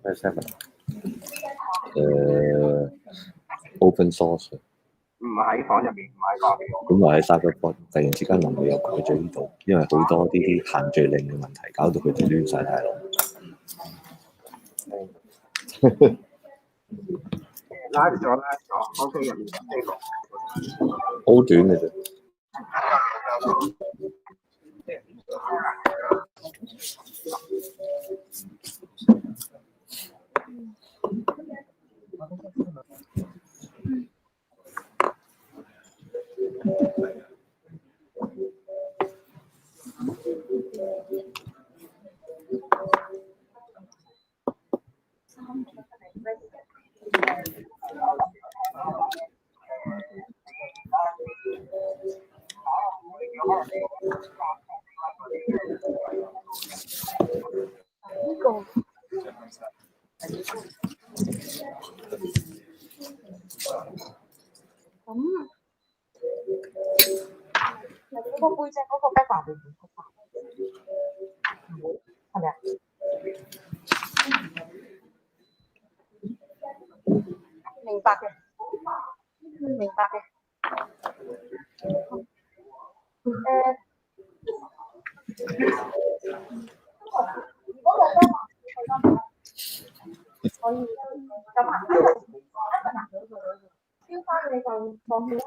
咩 seven？ open source。唔喺房入面，唔喺房。本來喺 Cyberport，突然之間臨尾又改咗呢度，因為好多呢啲限聚令嘅問題，搞到佢哋亂晒大腦。拉咗，OK 入面好短嘅啫。嗰個背脊嗰個 background 會唔會唔會係咪啊？明白嘅，明白嘅。如果冇 background 去得唔得？可以咁啊，燒翻你就放棄咯。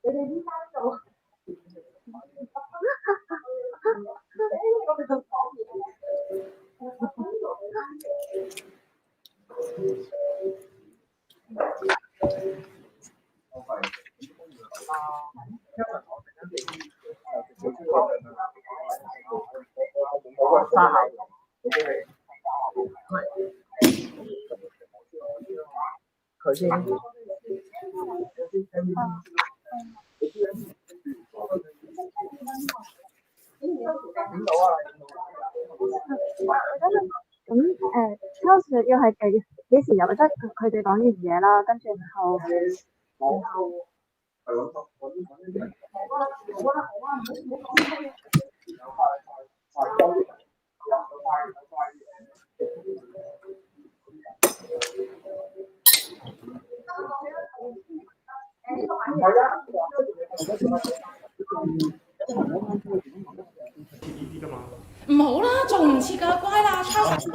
你哋依家做，佢先。Charles 要係幾時入得佢哋講呢樣嘢啦，跟住然後唔好啦，做唔切㗎，乖啦，Charles。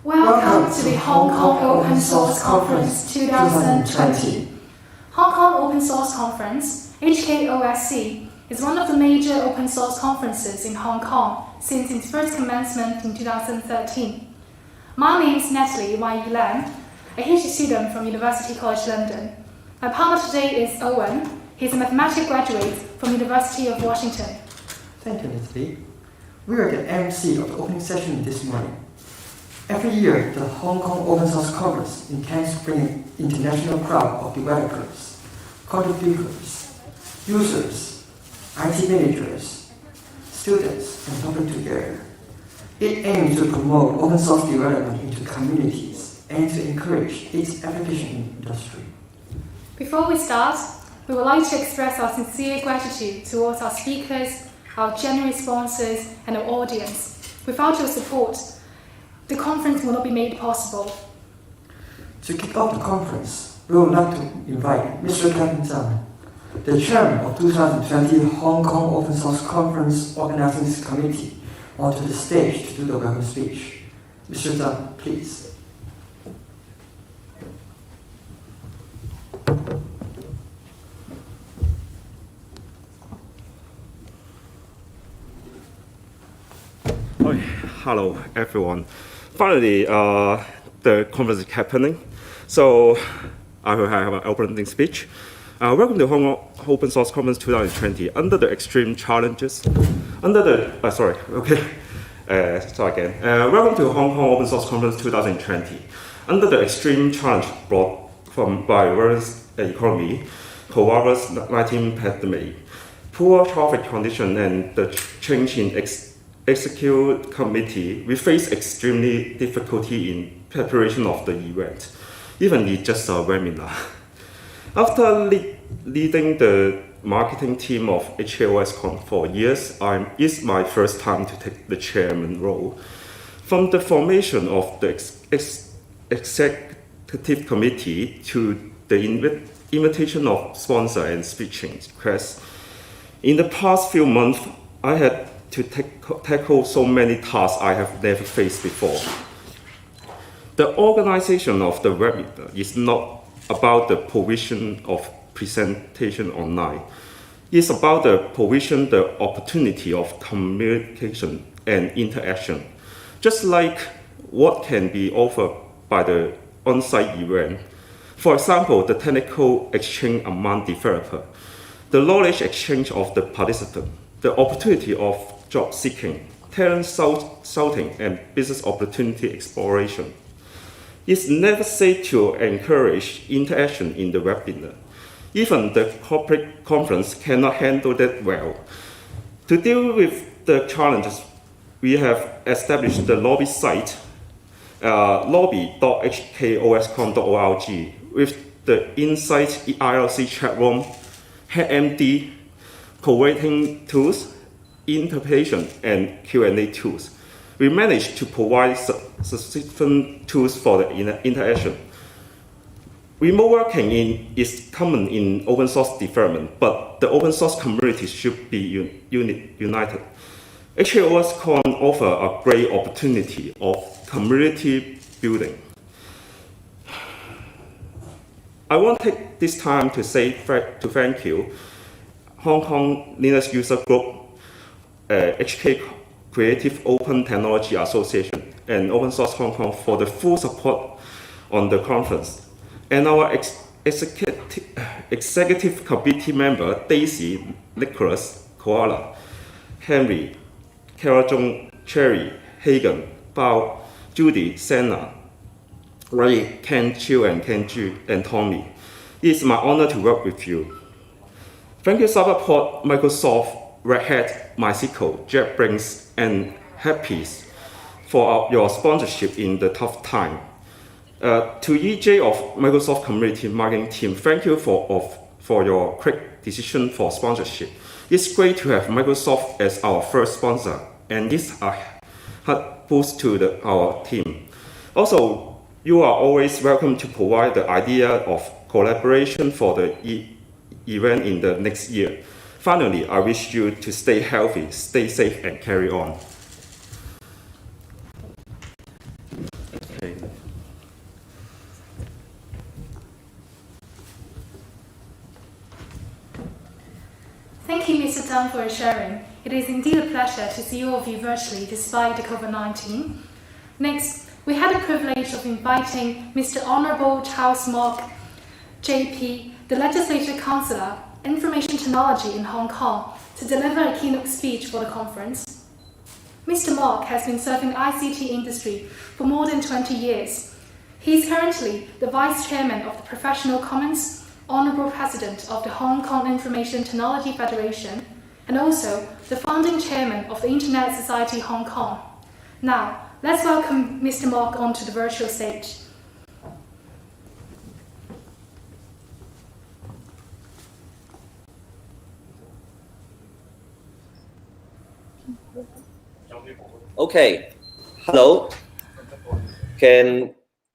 Welcome to the Hong Kong Open Source Conference 2020. Hong Kong Open Source Conference, HKOSC, is one of the major open source conferences in Hong Kong since its first commencement in 2013. My name is Natalie Y. Lam, a PhD student from University College London. My partner today is Owen. He's a mathematics graduate from University of Washington. Thank you, Natalie. We are the MC of the opening session this morning. Every year, the Hong Kong Open Source Conference intends to bring an international crowd of developers, contributors, users, IT managers, students, and public together. It aims to promote open source development into communities and to encourage its application in industry. Before we start, we would like to express our sincere gratitude towards our speakers, our generous sponsors, and our audience. Without your support, the conference will not be made possible. To kick off the conference, we would like to invite Mr. Kevin Zhang, the chairman of 2020 Hong Kong Open Source Conference Organizing Committee, onto the stage to do the welcome speech. Mr. Zhang, please. Hello, everyone. Finally, the conference is happening. So I will have an opening speech. Welcome to Hong Kong Open Source Conference 2020. Under the extreme challenges, welcome to Hong Kong Open Source Conference 2020. Under the extreme challenge brought by various economy, COVID-19 pandemic, poor traffic condition, and the change in execute committee, we face extremely difficulty in preparation of the event, even it's just a webinar. After leading the marketing team of HKOSCon for years, it's my first time to take the chairman role. From the formation of the executive committee to the invitation of sponsor and speaking requests, in the past few months, I had to tackle so many tasks I have never faced before. The organization of the webinar is not about the provision of presentation online. It's about the provision, the opportunity of communication and interaction, just like what can be offered by the on-site event. For example, the technical exchange among developers, the knowledge exchange of the participants, the opportunity of job seeking, talent scouting, and business opportunity exploration. It's never safe to encourage interaction in the webinar. Even the corporate conference cannot handle that well. To deal with the challenges, we have established the lobby site, lobby.hkoscon.org, with the Insight IRC chat room, HeadMD, co-writing tools, interpretation, and Q&A tools. We managed to provide sufficient tools for the interaction. Remote working is common in open source development, but the open source community should be united. HKOSCon offers a great opportunity of community building. I want to take this time to thank you, Hong Kong Linux User Group, HK Creative Open Technology Association, and Open Source Hong Kong for the full support on the conference. And our executive committee member, Daisy, Nicholas, Koala, Henry, Carol Jung, Cherry, Hagen, Bao, Judy, Senna, Ray, Ken Chiu, and Ken Ju, and Tommy. It's my honor to work with you. Thank you, Cyberport, Microsoft, Red Hat, MySQL, JetBrains, and Happy's for your sponsorship in the tough time. To EJ of Microsoft Community Marketing Team, thank you for your quick decision for sponsorship. It's great to have Microsoft as our first sponsor, and this a hard boost to our team. Also, you are always welcome to provide the idea of collaboration for the event in the next year. Finally, I wish you to stay healthy, stay safe, and carry on. Thank you, Mr. Dunn, for sharing. It is indeed a pleasure to see all of you virtually despite the COVID-19. Next, we had the privilege of inviting Mr. Honourable Charles Mok, JP, the Legislative Councillor, Information Technology in Hong Kong, to deliver a keynote speech for the conference. Mr. Mok has been serving the ICT industry for more than 20 years. He is currently the Vice Chairman of the Professional Commons, Honourable President of the Hong Kong Information Technology Federation, and also the founding Chairman of the Internet Society Hong Kong. Now, let's welcome Mr. Mok onto the virtual stage. Okay, hello.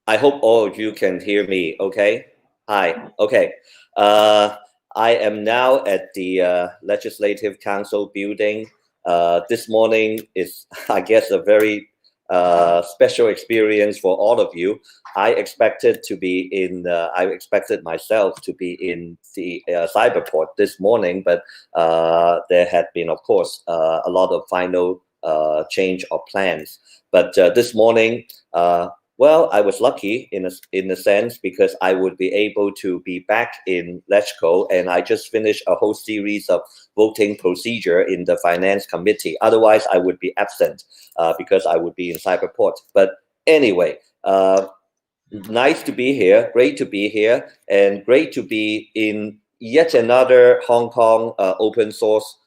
I hope all of you can hear me, okay? Hi, okay. I am now at the Legislative Council building. This morning is, I guess, a very special experience for all of you. I expected myself to be in the Cyberport this morning, but there had been, of course, a lot of final change of plans. But this morning, well, I was lucky in a sense because I would be able to be back in LegCo, and I just finished a whole series of voting procedure in the Finance Committee. Otherwise, I would be absent because I would be in Cyberport. But anyway, nice to be here, great to be here, and great to be in yet another Hong Kong open source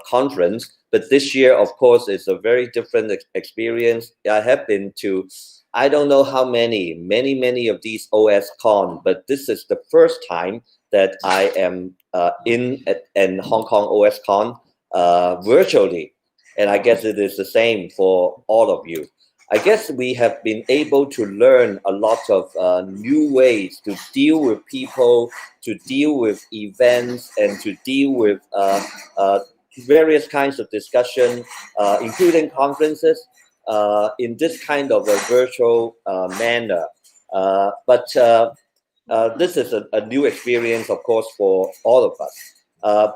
conference. But this year, of course, is a very different experience. I have been to, I don't know how many of these OSCon, but this is the first time that I am in Hong Kong OSCon virtually. And I guess it is the same for all of you. I guess we have been able to learn a lot of new ways to deal with people, to deal with events, and to deal with various kinds of discussion, including conferences, in this kind of a virtual manner. But this is a new experience, of course, for all of us.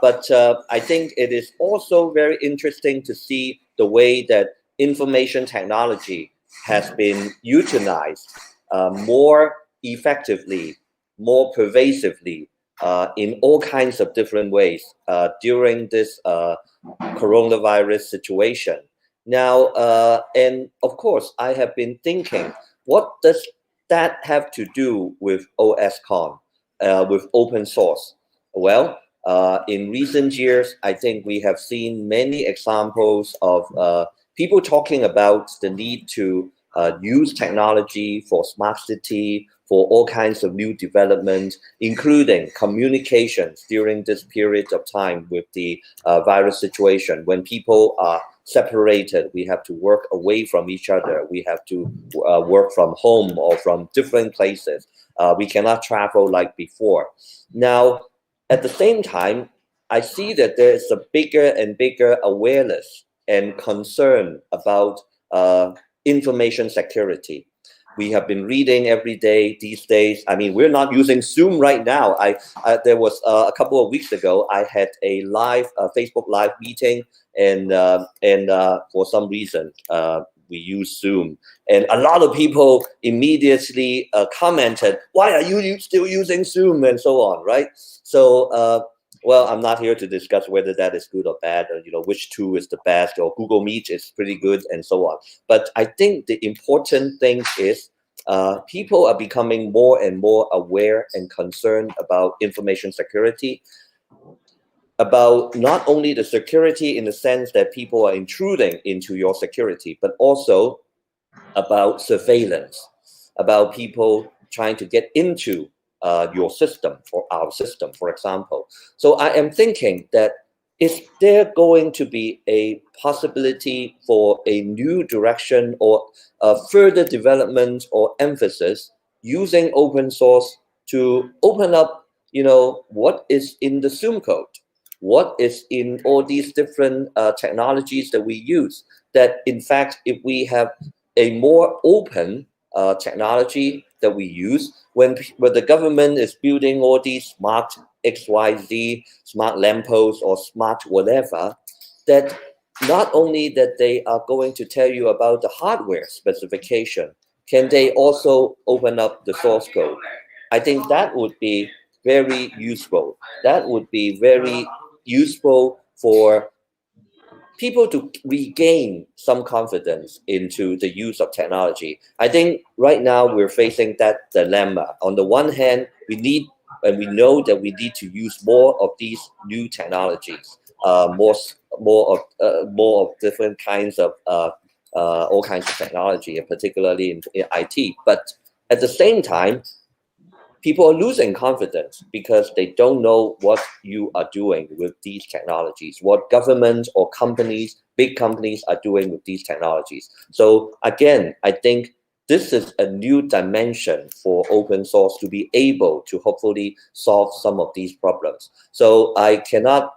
But I think it is also very interesting to see the way that information technology has been utilized more effectively, more pervasively, in all kinds of different ways during this coronavirus situation. Now, and of course, I have been thinking, what does that have to do with OSCon, with open source? Well, in recent years, I think we have seen many examples of people talking about the need to use technology for smart city, for all kinds of new development, including communications during this period of time with the virus situation. When people are separated, we have to work away from each other. We have to work from home or from different places. We cannot travel like before. Now, at the same time, I see that there is a bigger and bigger awareness and concern about information security. We have been reading every day these days. I mean, we're not using Zoom right now. There was a couple of weeks ago, I had a live Facebook live meeting, and for some reason, we use Zoom. And a lot of people immediately commented, "Why are you still using Zoom?" and so on, right? So, well, I'm not here to discuss whether that is good or bad, or which tool is the best, or Google Meet is pretty good, and so on. But I think the important thing is people are becoming more and more aware and concerned about information security, about not only the security in the sense that people are intruding into your security, but also about surveillance, about people trying to get into your system or our system, for example. So I am thinking that, is there going to be a possibility for a new direction or a further development or emphasis using open source to open up, what is in the Zoom code, what is in all these different technologies that we use, that in fact, if we have a more open technology that we use, when the government is building all these smart XYZ, smart lamppost or smart whatever, that not only that they are going to tell you about the hardware specification, can they also open up the source code? I think that would be very useful. That would be very useful for people to regain some confidence into the use of technology. I think right now we're facing that dilemma. On the one hand, we need and we know that we need to use more of these new technologies, more of different kinds of all kinds of technology, particularly in IT. But at the same time, people are losing confidence because they don't know what you are doing with these technologies, what governments or companies, big companies are doing with these technologies. So again, I think this is a new dimension for open source to be able to hopefully solve some of these problems. So I cannot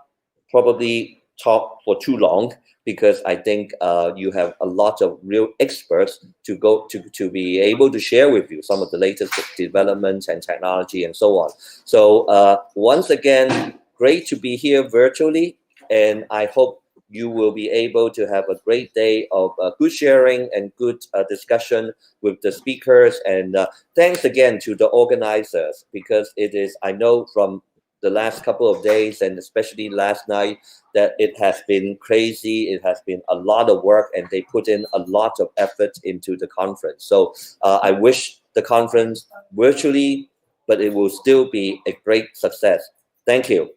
probably talk for too long because I think you have a lot of real experts to be able to share with you some of the latest developments and technology and so on. So once again, great to be here virtually, and I hope you will be able to have a great day of good sharing and good discussion with the speakers. And thanks again to the organizers, because it is, I know from the last couple of days and especially last night, that it has been crazy. It has been a lot of work, and they put in a lot of effort into the conference. So I wish the conference virtually, but it will still be a great success. Thank you.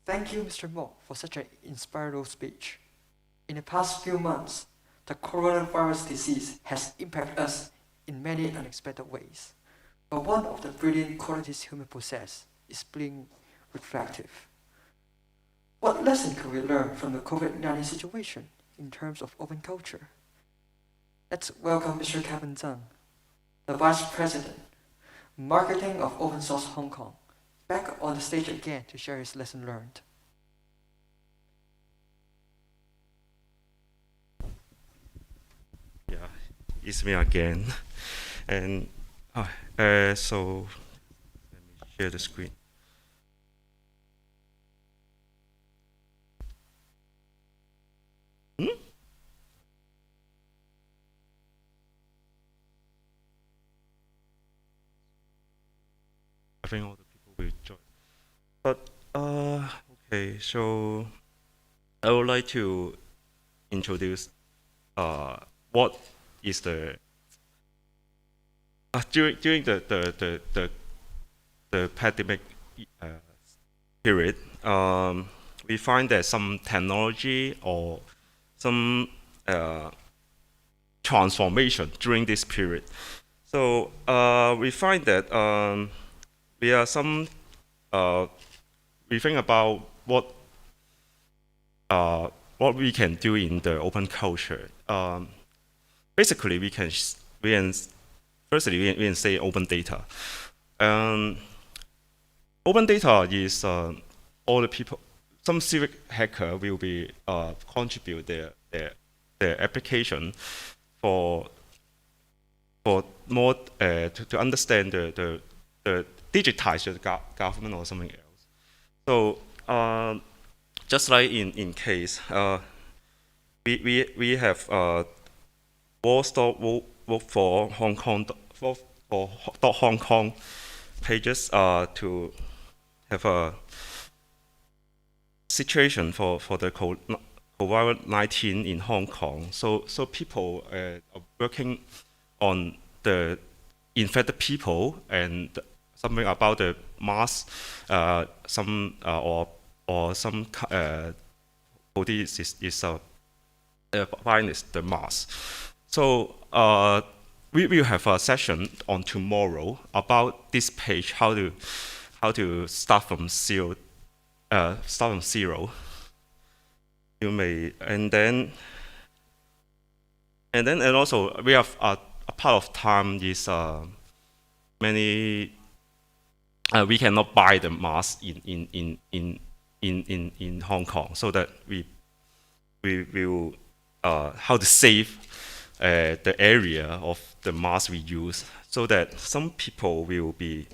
Thank you, Mr. Mo, for such an inspiring speech. In the past few months, the coronavirus disease has impacted us in many unexpected ways. But one of the brilliant qualities humans possess is being reflective. What lesson can we learn from the COVID-19 situation in terms of open culture? Let's welcome Mr. Kevin Zhang, the Vice President, Marketing of Open Source Hong Kong, back on the stage again to share his lesson learned. Yeah, it's me again. And so let me share the screen. I think all the people will join. But okay, so I would like to introduce what is the during the pandemic period, we find that some technology or some transformation during this period. So we find that we think about what we can do in the open culture. Basically, we can say open data. Open data is all the people. Some civic hacker will be contribute their application for more to understand the digitize the government or something else. So just like in case we have work for Hong Kong for Hong Kong pages to have a situation for the COVID-19 in Hong Kong. So people are working on the infected people and something about the mask, some body is finest the mask. So we will have a session on tomorrow about this page, how to start from zero. You may and also we have a part of time is many we cannot buy the mask in Hong Kong, so that we will how to save the area of the mask we use, so that some people will be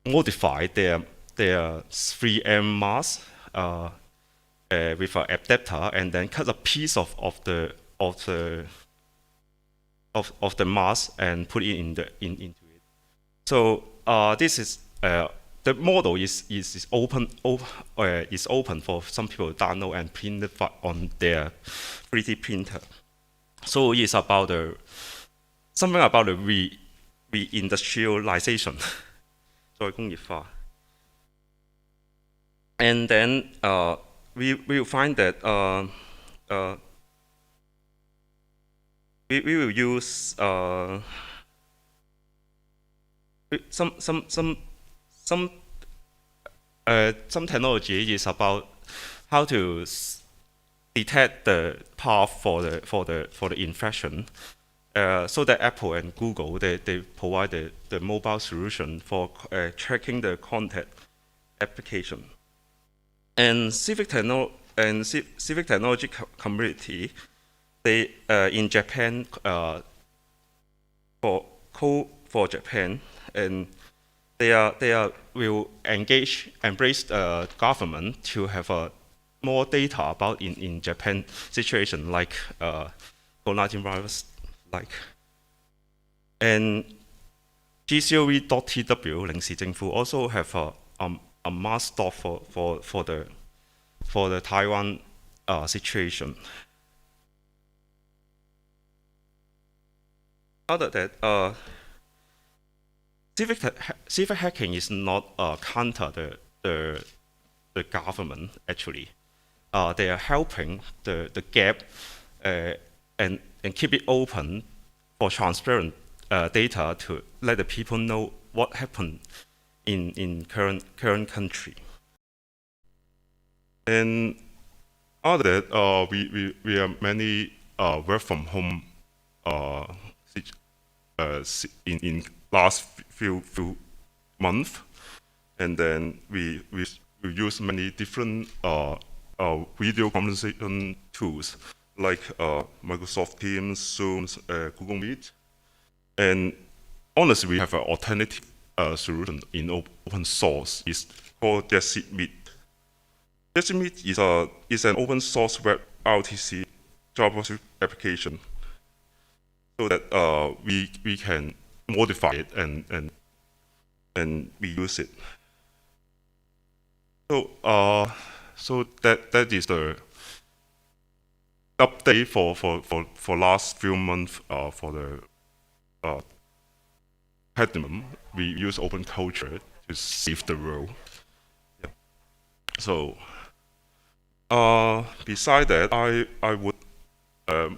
modify their 3M mask with an adapter, and then cut a piece of the mask and put it into it. So this is the model is open for some people to download and print it on their 3D printer. So it's about something about the reindustrialization, 再工業化. And then we will find that we will use some technology is about how to detect the path for the infection. So that Apple and Google they provide the mobile solution for tracking the contact application. And civic technology community, they in Japan for Japan, and they will embrace the government to have more data about in Japan situation, like coronavirus, like. And GCOE.TW 臨時政府 also have a mass stop for the Taiwan situation. Other that civic hacking is not counter the the government actually. They are helping the gap and keep it open for transparent data to let the people know what happened in current country. And other that we are many work from home in last few months, and then we use many different video conversation tools like Microsoft Teams, Zoom, Google Meet, and honestly, we have an alternative solution in open source. It's called Jesse Meet. Jesse Meet is an open source web RTC JavaScript application, so that we can modify it and we use it. So that is the update for last few months for the Platinum. We use open culture to save the world. Yeah. So beside that, I would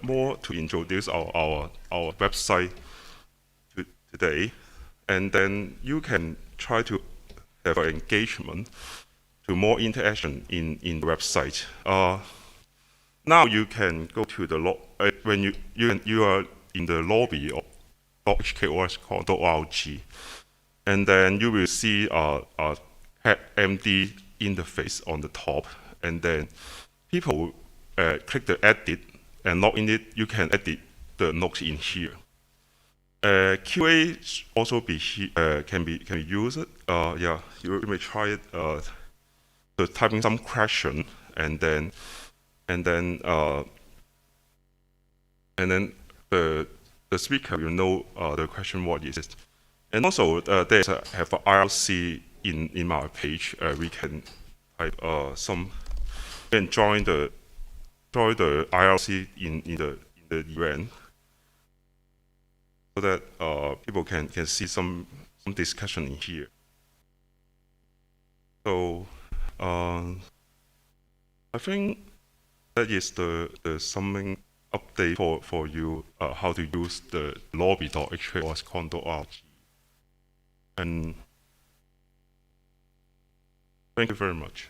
more to introduce our website today, and then you can try to have an engagement to more interaction in the website. Now you can go to the when you are in the lobby of hkoscon.org, and then you will see a MD interface on the top, and then people click the edit and log in it. You can edit the notes in here. QA also can be used. Yeah, you may try it. So typing some question and then the speaker will know the question what is it. And also there's have an IRC in my page. We can type some and join the IRC in the event, so that people can see some discussion in here. So I think that is the summing update for you how to use the lobby.hkoscon.org. And thank you very much.